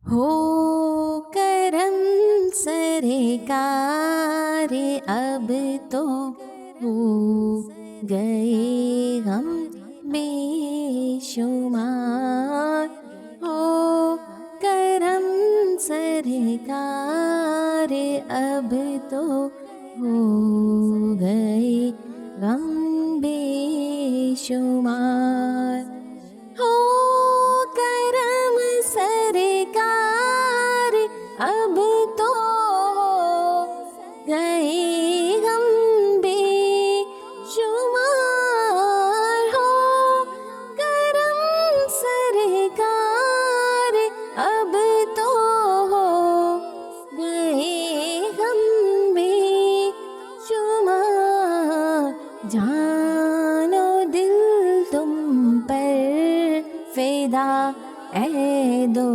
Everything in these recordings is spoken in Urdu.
ہو کرم سرکار اب تو ہو گئے غم بے شمار، ہو کرم سرکار اب تو ہو گئے غم بے شمار، ہو کرم سرکار اب تو ہو گئے غم بے شمار، ہو کرم سرکار اب تو ہو گئے غم بے شمار، جان و دل تم پر فدا اے دو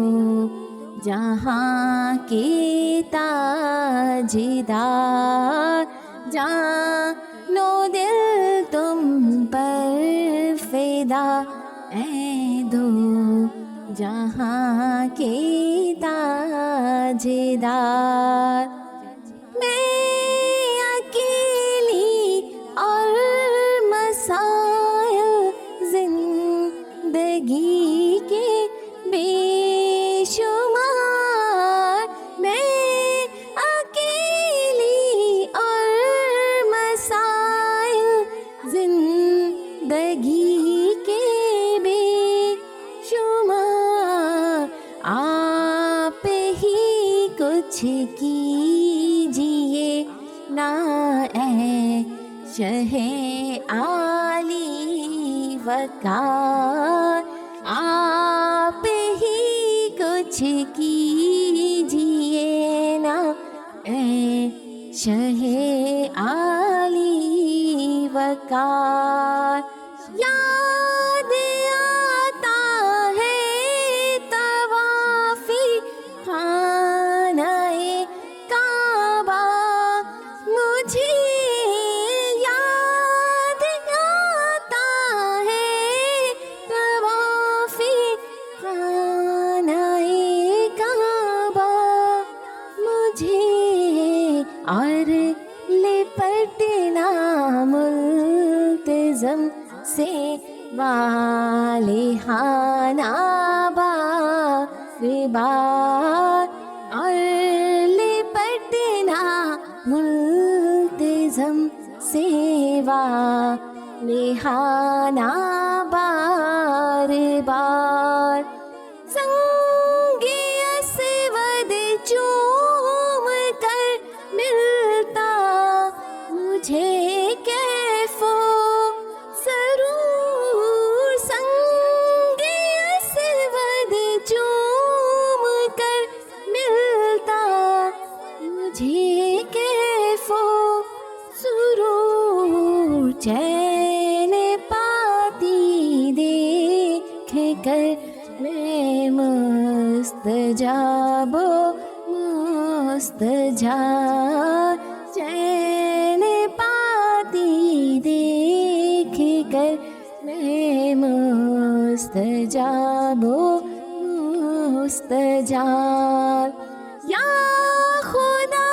جہاں کے تاجدار، جان و دل تم پر فدا اے دو جہاں کے تاجدار، میں اکیلی اور مسائل زندگی کے بے شمار، میں اکیلی اور مسائل زندگی کے بے شمار، آپ ہی کچھ کیجیے نا اے شہ عالی وقار، آپ ہی کچھ کیجیے نا اے شہ عالی وقار، یاد آتا ہے طوافی خانہ کعبہ، مجھے یاد آتا ہے طوافی خانہ کعبہ، مجھے اور لپٹنا ملتزم سے والہانہ بار بار، اور لپٹنا ملتزم سے والہانہ بار بار، سنگ اسود چوم کر ملتا مجھے کیف و سرور، سنگ اسود چوم کر ملتا مجھے کیف و سرور، چین پاتی دیکھ کر میں مستجاب مستجاب، چین پاتی دیکھ کر میں مستجاب مستجاب، یا خدا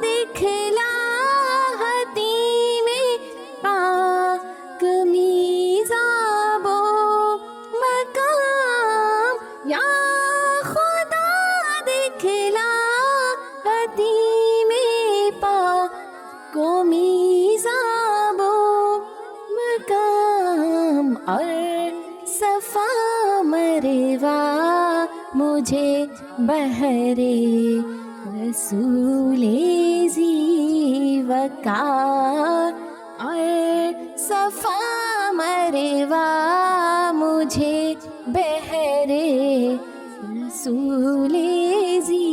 دکھلا حتیم پاک میزاب و مقام، یا خدا دکھلا حتیم پاک میزاب و مقام، اور صفا مروا مجھے بہر رسول ذی وقار، اور صفا مروا مجھے بہر رسول ذی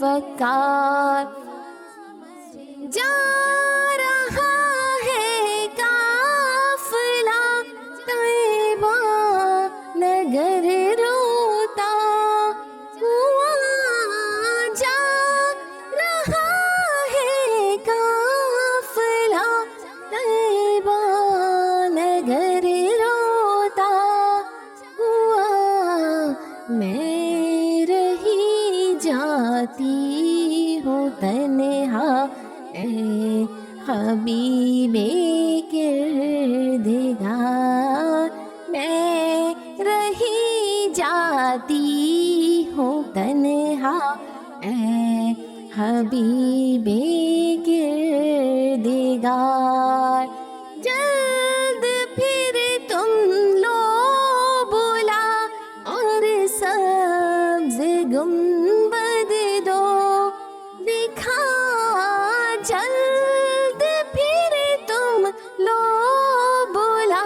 وقار، جا رہا ہے قافلہ طیبہ نگر روتا ہوا، جا رہا ہے قافلہ طیبہ نگر روتا ہوا، میں رہی حبیب کردگار جلد پھر تم لو بلا اور سبز گنبد دو دکھا جلد پھر تم لو بلا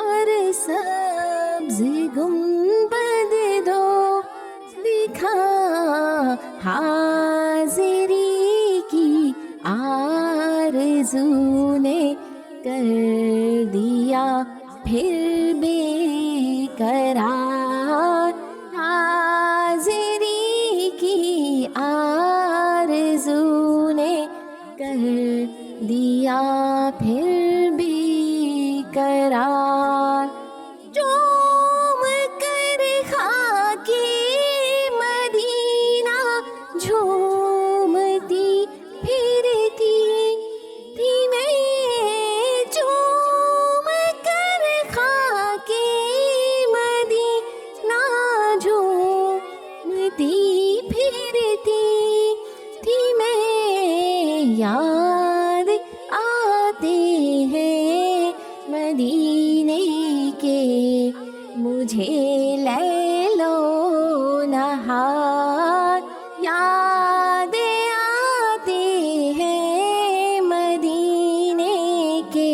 اور سبز گنبد دو دکھا حاضری کی آرزو نے کر دیا پھر بے قرار حاضری کی آرزو نے کر دیا پھر بے قرار چوم کر خاکی مدینہ جھومتی پھرتی تھی میں چوم کر خاکی مدینہ جھومتی پھرتی تھی میں یاد آتے ہیں مدینے کے مجھے لیلو نہار یاد آتے ہیں مدینے کے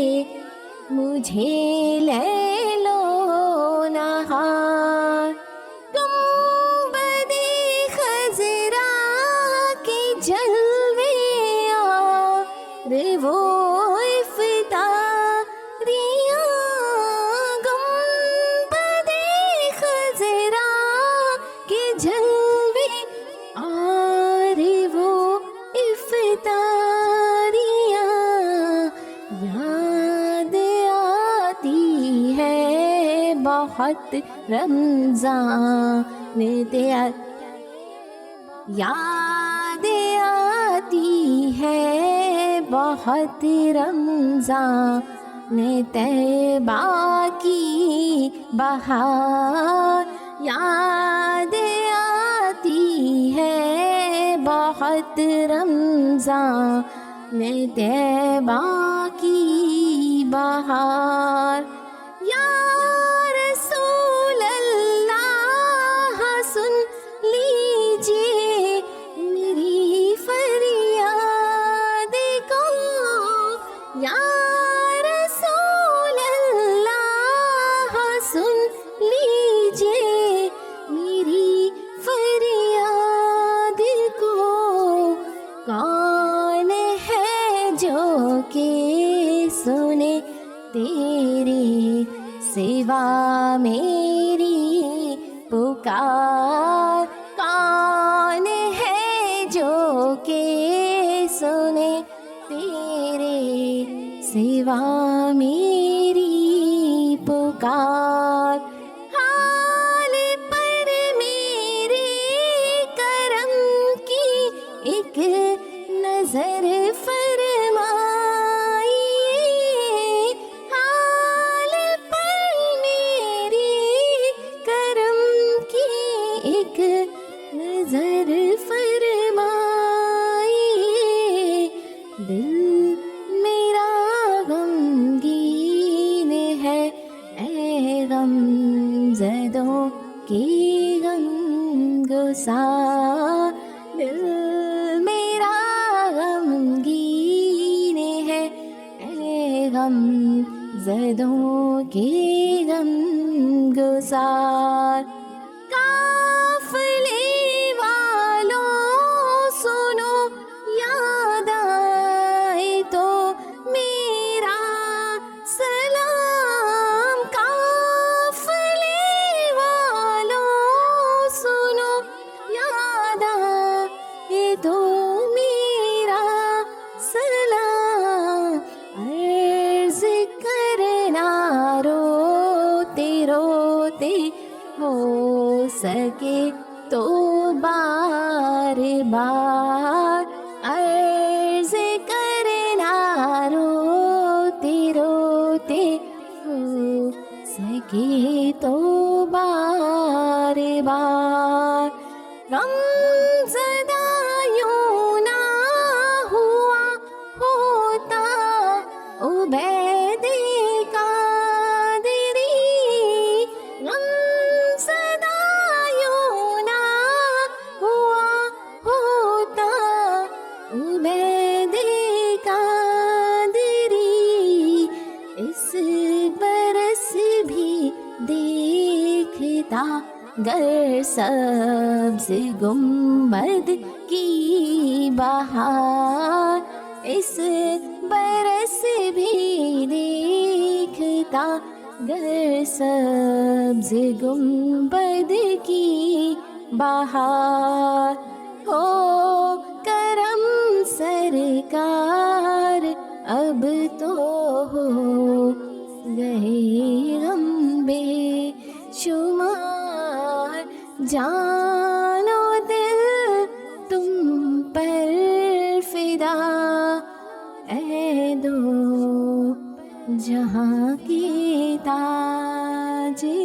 مجھے لیلو نہار گنبد خضرا کے جلوے اور وہ افتاریاں گنبد خضرا کے جلوے اور وہ افتاریاں یاد آتی ہے بہت رمضان تیار یاد آتی ہے بہت رمضان طیبہ کی بہار یاد آتی ہے بہت رمضان طیبہ کی بہار یا رسول اللہ سن لیجیے میری فریاد کو یا رسول اللہ سن لیجیے میری فریاد کو کون ہے جو کہ سنے تیرے سوا میری پکار کون ہے جو کہ سنے تیرے سوا میری پکار حال پر میرے کرم کی ایک نظر فرمائیے حال پر میرے کرم کی ایک نظر فرمائیے دل میرا غمگین ہے اے غم زدوں کی غم گسار دل میرا غمگین ہے اے غم زدوں کی غم گسار قافلے والوں سنو یاد آئے تو میرا سلام قافلے والوں سنو یاد آئے تو میرا سلام عرض کرنا روتے روتے ہو سکے تو بار بار عرض کرنا روتے روتے ہو سکے تو بار بار غم زدہ یوں نہ کھیلتا گر سبز گنبد کی بہار، اس برس بھی دیکھتا گر سبز گنبد کی بہار، ہو کرم سرکار اب تو ہو گئے غم بے شمار، جان و دل تم پر فدا، اے دو جہاں کی تاجدار۔